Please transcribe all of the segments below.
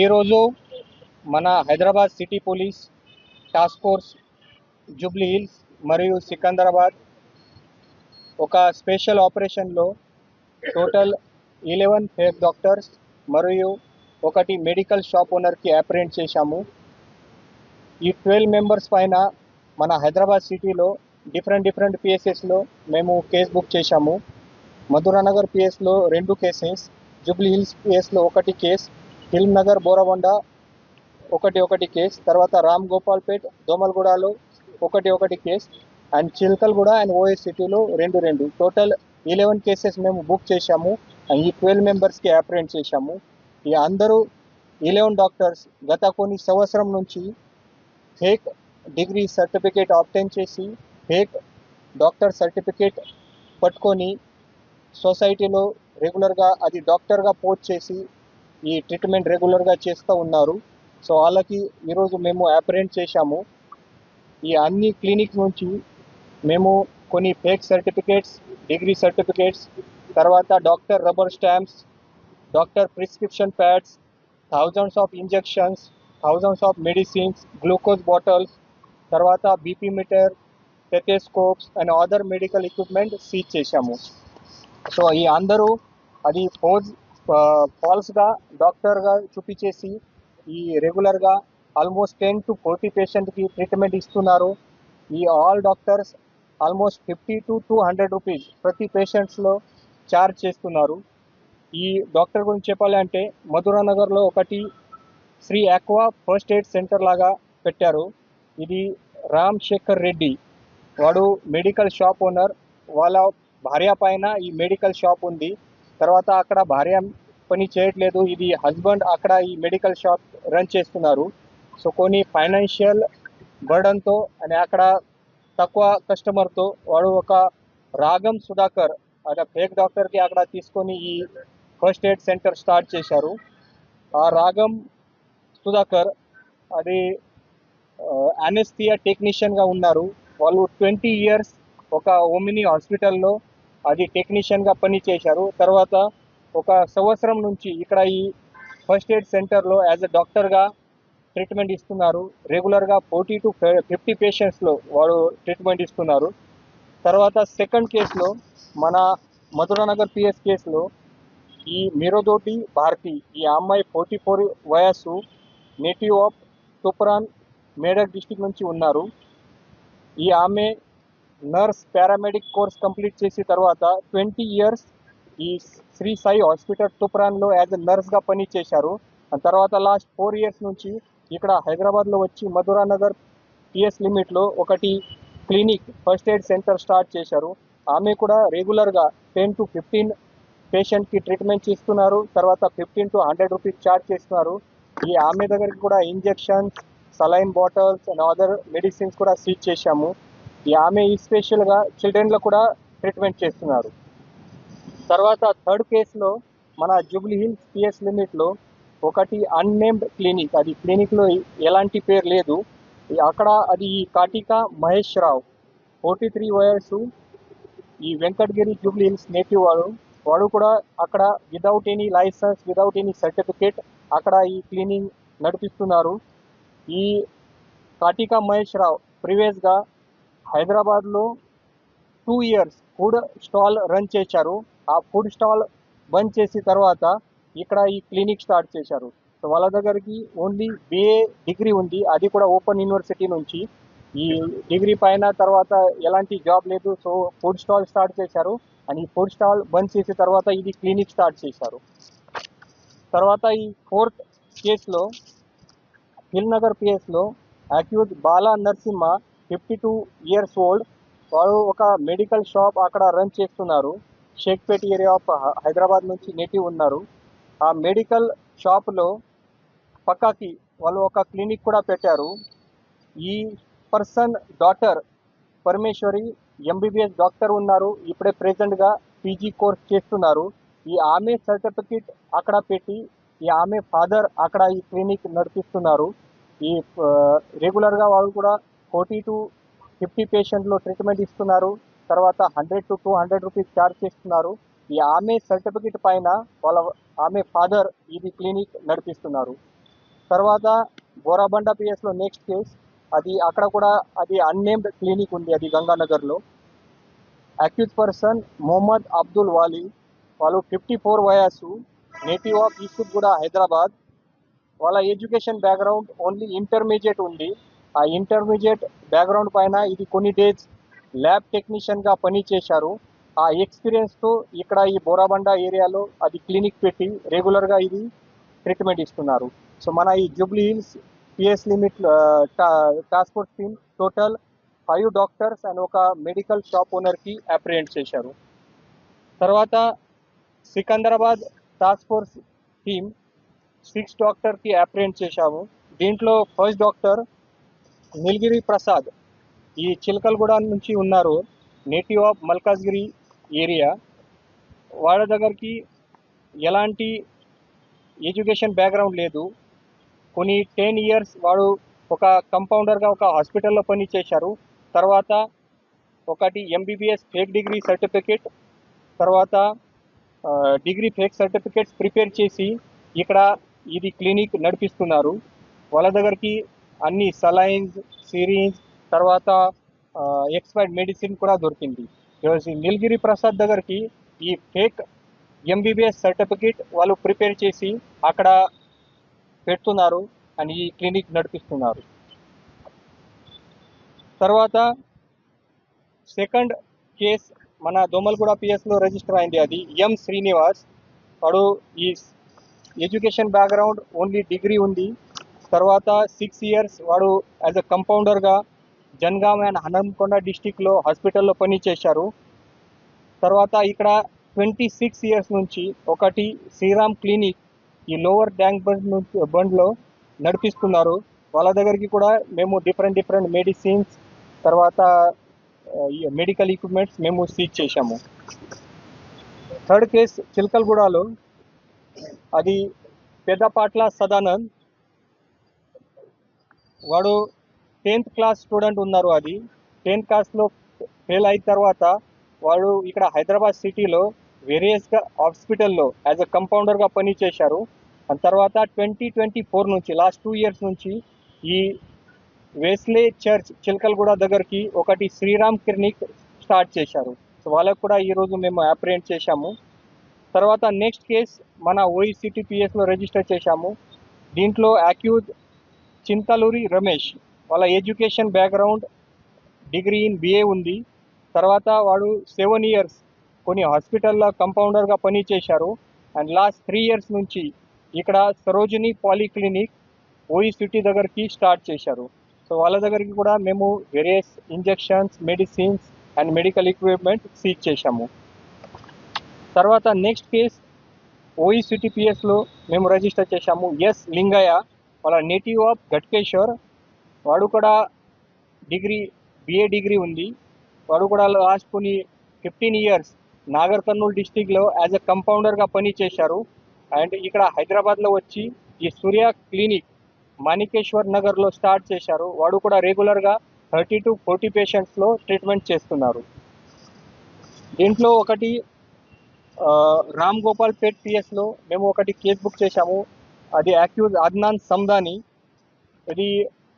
ఈరోజు మన Hyderabad city police task force Jubilee hills మరియు సికింద్రాబాద్ ఒక స్పెషల్ ఆపరేషన్లో టోటల్ 11 ఫేక్ డాక్టర్స్ మరియు ఒకటి మెడికల్ షాప్ ఓనర్కి అప్రెంట్ చేశాము. ఈ 12 మెంబర్స్ పైన మన హైదరాబాద్ సిటీలో డిఫరెంట్ పిఎస్ఎస్లో మేము కేసు బుక్ చేశాము. మధురానగర్ పిఎస్లో 2 కేసెస్, జూబ్లీ హిల్స్ పిఎస్లో 1 కేసు, ఫిల్మ్ నగర్ బోరబండ ఒకటి కేసు, తర్వాత రామ్ గోపాల్పేట్ దోమల్గూడలో ఒకటి case and Chilkalguda and OS సిటీలో 2 టోటల్ 11 కేసెస్ మేము బుక్ చేశాము. ఈ 12 మెంబర్స్కి అప్రెంట్ చేశాము. ఈ అందరూ 11 డాక్టర్స్ గత కొన్ని సంవత్సరం నుంచి ఫేక్ డిగ్రీ సర్టిఫికేట్ ఆబ్టైన్ చేసి ఫేక్ డాక్టర్ సర్టిఫికేట్ పట్టుకొని సొసైటీలో రెగ్యులర్గా అది డాక్టర్గా పోస్ట్ చేసి ఈ ట్రీట్మెంట్ రెగ్యులర్గా చేస్తూ ఉన్నారు. సో వాళ్ళకి ఈరోజు మేము అప్రెంట్ చేశాము. ఈ అన్ని క్లినిక్ నుంచి మేము కొన్ని ఫేక్ సర్టిఫికేట్స్, డిగ్రీ సర్టిఫికేట్స్, తర్వాత doctor rubber stamps, doctor prescription pads, thousands of injections, thousands of medicines, glucose bottles, తర్వాత BP meter, stethoscopes and other medical equipment seize చేశాము. సో ఈ అందరూ అది ఫాల్స్గా డాక్టర్గా చూపించేసి ఈ రెగ్యులర్గా ఆల్మోస్ట్ 10 to 40 పేషెంట్కి ట్రీట్మెంట్ ఇస్తున్నారు. ఈ all doctors almost 50 to 200 rupees ప్రతి పేషెంట్స్లో ఛార్జ్ చేస్తున్నారు. ఈ డాక్టర్ గురించి చెప్పాలంటే మధురానగర్లో ఒకటి Sri aqua first aid centre లాగా పెట్టారు. ఇది రామ్ శేఖర్ రెడ్డి, వాడు మెడికల్ షాప్ ఓనర్. వాళ్ళ భార్య పైన ఈ మెడికల్ షాప్ ఉంది. తర్వాత అక్కడ భార్య పని చేయట్లేదు, ఇది హస్బెండ్ అక్కడ ఈ మెడికల్ షాప్ రన్ చేస్తున్నారు. సో కొన్ని ఫైనాన్షియల్ బర్డన్తో అని అక్కడ తక్కువ కస్టమర్తో వాడు ఒక రాగం సుధాకర్ అక్కడ ఫేక్ డాక్టర్కి అక్కడ తీసుకొని ఈ ఫస్ట్ ఎయిడ్ సెంటర్ స్టార్ట్ చేశారు. ఆ రాగం సుధాకర్ అది అనెస్థియా టెక్నీషియన్గా ఉన్నారు. వాళ్ళు 20 years ఒక ఓమిని హాస్పిటల్లో అది టెక్నీషియన్గా పని చేశారు. తర్వాత ఒక సంవత్సరం నుంచి ఇక్కడ ఈ ఫస్ట్ ఎయిడ్ సెంటర్లో యాజ్ ఎ డాక్టర్గా ట్రీట్మెంట్ ఇస్తున్నారు. రెగ్యులర్గా 40 to 50 పేషెంట్స్లో వాడు ట్రీట్మెంట్ ఇస్తున్నారు. తర్వాత సెకండ్ కేసులో మన మధురానగర్ పిఎస్ కేసులో ఈ మిరోదోటి భారతి, ఈ అమ్మాయి 44 వయస్సు, native of Toopran Medak district నుంచి ఉన్నారు. ఈ ఆమె నర్స్ పారామెడిక్ కోర్స్ కంప్లీట్ చేసిన తర్వాత 20 years ఈ శ్రీ సాయి హాస్పిటల్ తుప్రాన్లో యాజ్ ఎ నర్స్గా పని చేశారు. తర్వాత లాస్ట్ 4 years నుంచి ఇక్కడ హైదరాబాద్లో వచ్చి మధురానగర్ పిఎస్ లిమిట్లో ఒకటి clinic first aid centre start చేశారు. ఆమె కూడా రెగ్యులర్గా 10 to 15 పేషెంట్కి ట్రీట్మెంట్ చేస్తున్నారు. తర్వాత 15 to 100 రూపీస్ ఛార్జ్ చేస్తున్నారు. ఈ ఆమె దగ్గరికి కూడా injections, saline bottles and other medicines కూడా సీజ్ చేశాము. ఈ ఆమె స్పెషల్గా చిల్డ్రన్లో కూడా ట్రీట్మెంట్ చేస్తున్నారు. తర్వాత థర్డ్ కేసులో మన జూబ్లీ హిల్స్ పిఎస్ లిమిట్లో ఒకటి అన్నేమ్డ్ క్లినిక్, అది క్లినిక్లో ఎలాంటి పేరు లేదు. అక్కడ అది ఈ కాటికా మహేష్ రావు 43 వయస్సు, ఈ వెంకటగిరి జూబ్లీ హిల్స్ నేటివ్ వాడు కూడా అక్కడ without any licence, without any certificate అక్కడ ఈ క్లినిక్ నడిపిస్తున్నారు. ఈ కాటికా మహేష్ రావు ప్రీవియస్గా హైదరాబాద్లో 2 years ఫుడ్ స్టాల్ రన్ చేశారు. ఆ ఫుడ్ స్టాల్ బంద్ చేసిన తర్వాత ఇక్కడ ఈ క్లినిక్ స్టార్ట్ చేశారు. సో వాళ్ళ దగ్గరికి ఓన్లీ BA డిగ్రీ ఉంది, అది కూడా ఓపెన్ యూనివర్సిటీ నుంచి. ఈ డిగ్రీ పైన తర్వాత ఎలాంటి జాబ్ లేదు. సో ఫుడ్ స్టాల్ స్టార్ట్ చేశారు అండ్ ఈ ఫుడ్ స్టాల్ బంద్ చేసిన తర్వాత ఇది క్లినిక్ స్టార్ట్ చేశారు. తర్వాత ఈ ఫోర్త్ కేసులో ఫిల్మ్ నగర్ పిఎస్లో accused Bala Narasimha 52 years old, వారు ఒక మెడికల్ షాప్ అక్కడ రన్ చేస్తున్నారు. షేక్పేట్ ఏరియా ఆఫ్ హైదరాబాద్ నుంచి నేటివ్ ఉన్నారు. ఆ మెడికల్ షాప్లో పక్కకి వాళ్ళు ఒక క్లినిక్ కూడా పెట్టారు. ఈ person daughter Parameswari MBBS doctor ఉన్నారు, ఇప్పుడే ప్రెజెంట్గా PG కోర్స్ చేస్తున్నారు. ఈ ఆమె సర్టిఫికేట్ అక్కడ పెట్టి ఈ ఆమె ఫాదర్ అక్కడ ఈ క్లినిక్ నడిపిస్తున్నారు. ఈ రెగ్యులర్గా వాళ్ళు కూడా 40 to 50 పేషెంట్లో ట్రీట్మెంట్ ఇస్తున్నారు. తర్వాత 100 to 200 రూపీస్ ఛార్జ్ చేస్తున్నారు. ఈ ఆమె సర్టిఫికేట్ పైన ఆమె ఫాదర్ ఇది క్లినిక్ నడిపిస్తున్నారు. తర్వాత బోరాబండ పిఎస్లో నెక్స్ట్ కేస్, అది అక్కడ కూడా అది అన్నేమ్డ్ క్లినిక్ ఉంది, అది గంగానగర్లో. అక్యూజ్ పర్సన్ మొహమ్మద్ అబ్దుల్ వాలీ, వాళ్ళు 54 వయస్సు, నేటివ్ ఆఫ్ యూసుఫ్గూడ హైదరాబాద్. వాళ్ళ ఎడ్యుకేషన్ బ్యాక్గ్రౌండ్ ఓన్లీ ఇంటర్మీడియట్ ఉంది. ఆ ఇంటర్మీడియట్ బ్యాక్గ్రౌండ్ పైన ఇది కొన్ని డేస్ ల్యాబ్ టెక్నీషియన్గా పనిచేశారు. ఆ ఎక్స్పీరియన్స్తో ఇక్కడ ఈ బోరాబండ ఏరియాలో అది క్లినిక్ పెట్టి రెగ్యులర్గా ఇది ట్రీట్మెంట్ ఇస్తున్నారు. సో మన ఈ Jubilee hills PS limit task force team total 5 doctors and ఒక మెడికల్ షాప్ ఓనర్కి అప్రిహెండ్ చేశారు. తర్వాత సికింద్రాబాద్ టాస్క్ ఫోర్స్ టీమ్ 6 డాక్టర్కి అప్రిహెండ్ చేశాము. దీంట్లో ఫస్ట్ డాక్టర్ నీలగిరి ప్రసాద్, ఈ చిలకలగూడ నుంచి ఉన్నారు, నేటివ్ ఆఫ్ మల్కాజ్గిరి ఏరియా. వాళ్ళ దగ్గరికి ఎలాంటి ఎడ్యుకేషన్ బ్యాక్గ్రౌండ్ లేదు. కొన్ని 10 ఇయర్స్ వాడు ఒక కంపౌండర్గా ఒక హాస్పిటల్లో పని చేశారు. తర్వాత ఒకటి ఎంబీబీఎస్ ఫేక్ డిగ్రీ సర్టిఫికేట్, తర్వాత డిగ్రీ ఫేక్ సర్టిఫికేట్స్ ప్రిపేర్ చేసి ఇక్కడ ఇది క్లినిక్ నడిపిస్తున్నారు. వాళ్ళ దగ్గరికి అన్ని సలైన్స్, సిరీన్స్, తర్వాత ఎక్స్పైర్డ్ మెడిసిన్ కూడా దొరికింది. నీలగిరి ప్రసాద్ దగ్గరికి ఈ ఫేక్ ఎంబీబీఎస్ సర్టిఫికేట్ వాళ్ళు ప్రిపేర్ చేసి అక్కడ పెడుతున్నారు అని ఈ క్లినిక్ నడిపిస్తున్నారు. తర్వాత సెకండ్ కేస్ మన దోమల్గూడ పిఎస్లో రిజిస్టర్ అయింది, అది ఎం శ్రీనివాస్. వాడు ఈ ఎడ్యుకేషన్ బ్యాక్గ్రౌండ్ ఓన్లీ డిగ్రీ ఉంది. తర్వాత 6 ఇయర్స్ వాడు యాజ్ అ కంపౌండర్గా జన్గాం అండ్ హనంకొండ డిస్టిక్లో హాస్పిటల్లో పని చేశారు. తర్వాత ఇక్కడ 26 ఇయర్స్ నుంచి ఒకటి శ్రీరామ్ క్లినిక్ ఈ లోవర్ ట్యాంక్ బండ్లో నడిపిస్తున్నారు. వాళ్ళ దగ్గరికి కూడా మేము డిఫరెంట్ మెడిసిన్స్, తర్వాత మెడికల్ ఎక్విప్మెంట్స్ మేము సీజ్ చేశాము. థర్డ్ కేస్ చిలకలగూడలో, అది పెద్దపాట్ల సదానంద్. వాడు 10th క్లాస్ స్టూడెంట్ ఉన్నారు. అది 10th క్లాస్లో ఫెయిల్ అయిన తర్వాత వాడు ఇక్కడ హైదరాబాద్ సిటీలో వేరియస్ హాస్పిటల్లో యాజ్ అ కంపౌండర్గా పని చేశారు. ఆ తర్వాత 2024 నుంచి లాస్ట్ 2 ఇయర్స్ నుంచి ఈ వెస్లే చర్చ్ చిలకలగూడ దగ్గరికి ఒకటి శ్రీరామ్ క్లినిక్ స్టార్ట్ చేశారు. సో వాళ్ళకు కూడా ఈరోజు మేము అప్రిహెండ్ చేశాము. తర్వాత నెక్స్ట్ కేస్ మన ఓఈసిటీపీఎస్లో రిజిస్టర్ చేశాము. దీంట్లో అక్యూజ్ చింతలూరి రమేష్, వాళ్ళ education background degree in BA ఉంది. తర్వాత వాడు 7 ఇయర్స్ కొన్ని హాస్పిటల్లో కంపౌండర్గా పని చేశారు. అండ్ లాస్ట్ 3 ఇయర్స్ నుంచి ఇక్కడ సరోజిని పాలీక్లినిక్ ఓఈసిటీ దగ్గరికి స్టార్ట్ చేశారు. సో వాళ్ళ దగ్గరికి కూడా మేము various injections, medicines and medical equipment seize చేశాము. తర్వాత నెక్స్ట్ కేస్ ఓఈసిటీపీఎస్లో మేము రిజిస్టర్ చేశాము ఎస్ లింగయ్య, వాళ్ళ నేటివ్ ఆఫ్ ఘట్కేశ్వర్. వాడు కూడా బిఏ డిగ్రీ ఉంది. వాడు కూడా లాస్ట్ కొన్ని 15 ఇయర్స్ నాగర్ కర్నూలు డిస్టిక్లో యాజ్ అ కంపౌండర్గా పని చేశారు. అండ్ ఇక్కడ హైదరాబాద్లో వచ్చి ఈ సూర్య క్లినిక్ మాణికేశ్వర్ నగర్లో స్టార్ట్ చేశారు. వాడు కూడా రెగ్యులర్గా 30 to 40 పేషెంట్స్లో ట్రీట్మెంట్ చేస్తున్నారు. దీంట్లో ఒకటి రామ్ గోపాల్ పేట్ పిఎస్లో మేము ఒకటి కేసు బుక్ చేశాము. అది అక్యూజ్ అద్నాన్ సందాని, ఇది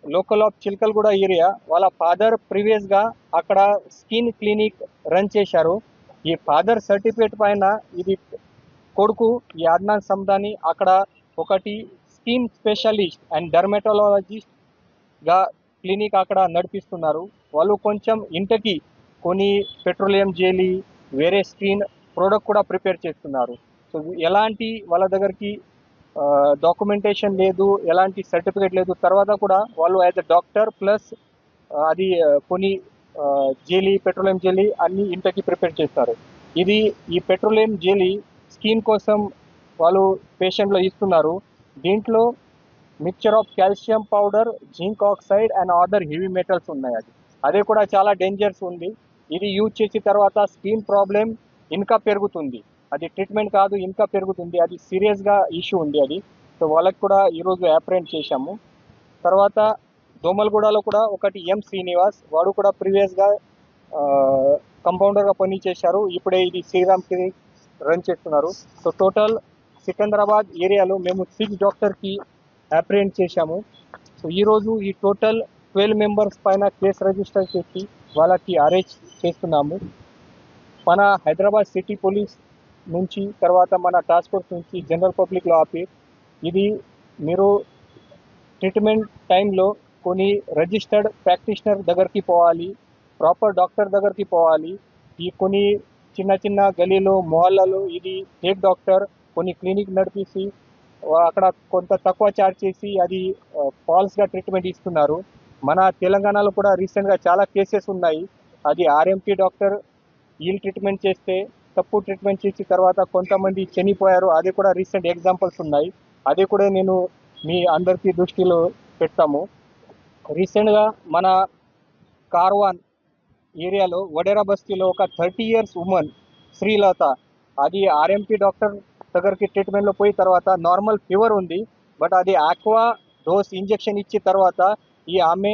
లోకల్ ఆఫ్ చిలకలగూడ ఏరియా. వాళ్ళ ఫాదర్ ప్రీవియస్గా అక్కడ స్కిన్ క్లినిక్ రన్ చేశారు. ఈ ఫాదర్ సర్టిఫికేట్ పైన ఇది కొడుకు ఈ అద్నాన్ సందాని అక్కడ ఒకటి స్కిన్ స్పెషలిస్ట్ అండ్ డర్మటాలజిస్ట్గా క్లినిక్ అక్కడ నడిపిస్తున్నారు. వాళ్ళు కొంచెం ఇంటికి కొన్ని పెట్రోలియం జెలీ, వేరే స్కిన్ ప్రోడక్ట్ కూడా ప్రిపేర్ చేస్తున్నారు. సో ఎలాంటి వాళ్ళ దగ్గరికి డాక్యుమెంటేషన్ లేదు, ఎలాంటి సర్టిఫికేట్ లేదు. తర్వాత కూడా వాళ్ళు యాజ్ అ డాక్టర్ ప్లస్ అది కొన్ని జెలీ, పెట్రోలియం జెలీ అన్ని ఇంటికి ప్రిపేర్ చేస్తారు. ఈ పెట్రోలియం జెలీ స్కిన్ కోసం వాళ్ళు పేషెంట్లో ఇస్తున్నారు. దీంట్లో mixture of calcium powder, zinc oxide and other heavy metals ఉన్నాయి. అదే కూడా చాలా డేంజర్స్ ఉంది. ఇది యూజ్ చేసిన తర్వాత స్కిన్ ప్రాబ్లం ఇంకా పెరుగుతుంది. అది ట్రీట్మెంట్ కాదు, ఇంకా పెరుగుతుంది. అది సీరియస్గా ఇష్యూ ఉంది అది. సో వాళ్ళకి కూడా ఈరోజు అప్రిహెండ్ చేశాము. తర్వాత దోమల్గూడలో కూడా ఒకటి ఎం శ్రీనివాస్, వాడు కూడా ప్రీవియస్గా కంపౌండర్గా పని చేశారు. ఇప్పుడే ఇది శ్రీరామ్ క్లినిక్ రన్ చేస్తున్నారు. సో టోటల్ సికింద్రాబాద్ ఏరియాలో మేము 6 డాక్టర్కి అప్రిహెండ్ చేశాము. సో ఈరోజు ఈ టోటల్ 12 మెంబర్స్ పైన కేసు రిజిస్టర్ చేసి వాళ్ళకి అరెస్ట్ చేస్తున్నాము. మన హైదరాబాద్ సిటీ పోలీస్ నుంచి, తర్వాత మన టాస్క్ ఫోర్స్ నుంచి జనరల్ పబ్లిక్లో ఆపి, ఇది మీరు ట్రీట్మెంట్ టైంలో కొన్ని రిజిస్టర్డ్ ప్రాక్టీషనర్ దగ్గరికి పోవాలి, ప్రాపర్ డాక్టర్ దగ్గరికి పోవాలి. ఈ కొన్ని చిన్న చిన్న గలీలో మొహల్లలో ఇది ఫేక్ డాక్టర్ కొన్ని క్లినిక్ నడిపేసి అక్కడ కొంత తక్కువ ఛార్జ్ చేసి అది ఫాల్స్గా ట్రీట్మెంట్ ఇస్తున్నారు. మన తెలంగాణలో కూడా రీసెంట్గా చాలా కేసెస్ ఉన్నాయి. అది ఆర్ఎంపీ డాక్టర్ వీళ్ళు ట్రీట్మెంట్ చేస్తే తప్పు ట్రీట్మెంట్ చేసి తర్వాత కొంతమంది చనిపోయారు. అది కూడా రీసెంట్ ఎగ్జాంపుల్స్ ఉన్నాయి. అది కూడా నేను మీ అందరికీ దృష్టిలో పెడతాము. రీసెంట్గా మన కార్వాన్ ఏరియాలో వడేరా బస్తీలో ఒక 30 years ఉమెన్ శ్రీలత, అది ఆర్ఎంపీ డాక్టర్ దగ్గరికి ట్రీట్మెంట్లో పోయి తర్వాత నార్మల్ ఫీవర్ ఉంది, బట్ అది ఆక్వా డోస్ ఇంజెక్షన్ ఇచ్చిన తర్వాత ఈ ఆమె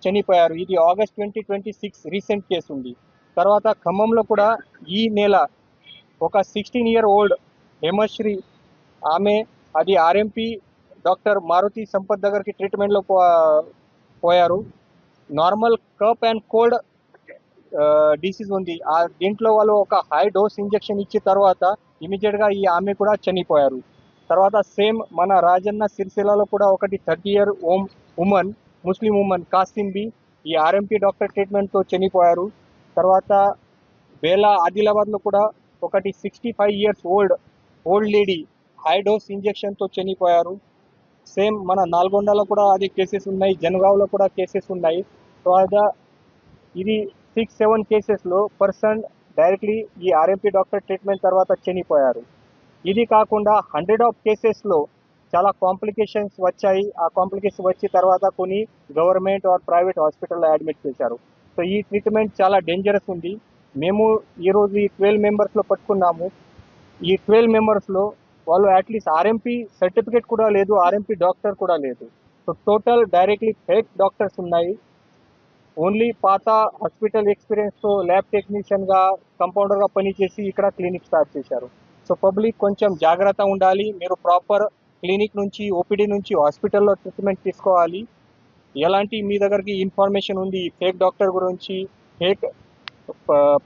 చనిపోయారు. ఇది August 2026 రీసెంట్ కేసు ఉంది. తర్వాత ఖమ్మంలో కూడా ఈ నెల ఒక 16-year-old హేమశ్రీ ఆమె, అది ఆర్ఎంపీ డాక్టర్ మారుతి సంపత్ దగ్గరికి ట్రీట్మెంట్లో పోయారు. Normal cup and cold disease ఉంది. దీంట్లో వాళ్ళు ఒక హై డోస్ ఇంజెక్షన్ ఇచ్చిన తర్వాత ఇమీడియట్గా ఈ ఆమె కూడా చనిపోయారు. తర్వాత సేమ్ మన రాజన్న సిరిసిల్లలో కూడా ఒకటి 30-year ఉమెన్ ముస్లిం ఉమెన్ కాసింబి ఈ ఆర్ఎంపీ డాక్టర్ ట్రీట్మెంట్తో చనిపోయారు. తర్వాత బేలా ఆదిలాబాద్లో కూడా ఒకటి 65 years old lady high dose ఇంజెక్షన్తో చనిపోయారు. సేమ్ మన నల్గొండలో కూడా అది కేసెస్ ఉన్నాయి, జనగావ్లో కూడా కేసెస్ ఉన్నాయి. సో ఇది 6-7 కేసెస్లో పర్సన్ డైరెక్ట్లీ ఈ ఆర్ఎంపీ డాక్టర్ ట్రీట్మెంట్ తర్వాత చనిపోయారు. ఇది కాకుండా 100 of కేసెస్లో చాలా కాంప్లికేషన్స్ వచ్చాయి. ఆ కాంప్లికేషన్ వచ్చిన తర్వాత కొన్ని గవర్నమెంట్ ఆర్ ప్రైవేట్ హాస్పిటల్లో అడ్మిట్ చేశారు. సో ఈ ట్రీట్మెంట్ చాలా డేంజరస్ ఉంది. మేము ఈరోజు ఈ 12 మెంబర్స్లో పట్టుకున్నాము. ఈ 12 మెంబర్స్లో వాళ్ళు అట్లీస్ట్ ఆర్ఎంపీ సర్టిఫికేట్ కూడా లేదు, ఆర్ఎంపీ డాక్టర్ కూడా లేదు. So total directly fake doctors ఉన్నాయి. ఓన్లీ పాత హాస్పిటల్ ఎక్స్పీరియన్స్తో ల్యాబ్ టెక్నీషియన్గా కంపౌండర్గా పనిచేసి ఇక్కడ క్లినిక్ స్టార్ట్ చేశారు. సో పబ్లిక్ కొంచెం జాగ్రత్త ఉండాలి. మీరు ప్రాపర్ క్లినిక్ నుంచి, ఓపీడీ నుంచి హాస్పిటల్లో ట్రీట్మెంట్ తీసుకోవాలి. ఎలాంటి మీ దగ్గరికి ఇన్ఫర్మేషన్ ఉంది ఫేక్ డాక్టర్ గురించి, ఫేక్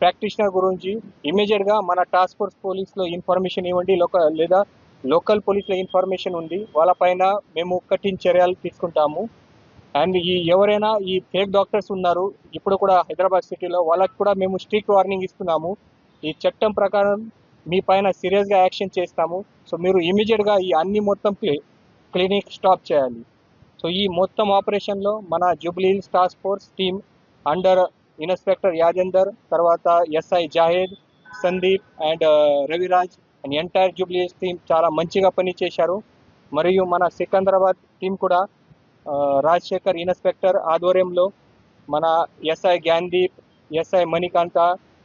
ప్రాక్టీషనర్ గురించి, ఇమీడియట్గా మన టాస్క్ ఫోర్స్ పోలీస్లో ఇన్ఫర్మేషన్ ఇవ్వండి. లేదా లోకల్ పోలీస్లో ఇన్ఫర్మేషన్ ఉంది, వాళ్ళపైన మేము కఠిన చర్యలు తీసుకుంటాము. అండ్ ఎవరైనా ఈ ఫేక్ డాక్టర్స్ ఉన్నారు ఇప్పుడు కూడా హైదరాబాద్ సిటీలో, వాళ్ళకి కూడా మేము స్ట్రిక్ట్ వార్నింగ్ ఇస్తున్నాము. ఈ చట్టం ప్రకారం మీ పైన సీరియస్గా యాక్షన్ చేస్తాము. సో మీరు ఇమీడియట్గా ఈ అన్ని మొత్తం క్లినిక్ స్టాప్ చేయాలి. సో ఈ మొత్తం ఆపరేషన్లో మన Jubilee Hills task force team under inspector Yajender, తర్వాత SI Zahed, Sandeep and Raviraj and entire Jubilee Hills team చాలా మంచిగా పనిచేశారు. మరియు మన సికింద్రాబాద్ టీం కూడా రాజశేఖర్ ఇన్స్పెక్టర్ ఆధ్వర్యంలో మన ఎస్ఐ జ్ఞాన్దీప్, ఎస్ఐ మణికాంత,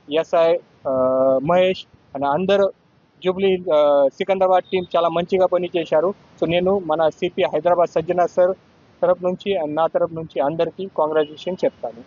ఎస్ఐ మహేష్ అని అందరూ జూబ్లీ సికింద్రాబాద్ టీం చాలా మంచిగా పనిచేశారు. సో నేను మన సిపి హైదరాబాద్ సజ్జనా సార్ తరపు నుంచి అండ్ నా తరపు నుంచి అందరికీ కాంగ్రాచులేషన్ చెప్తాను.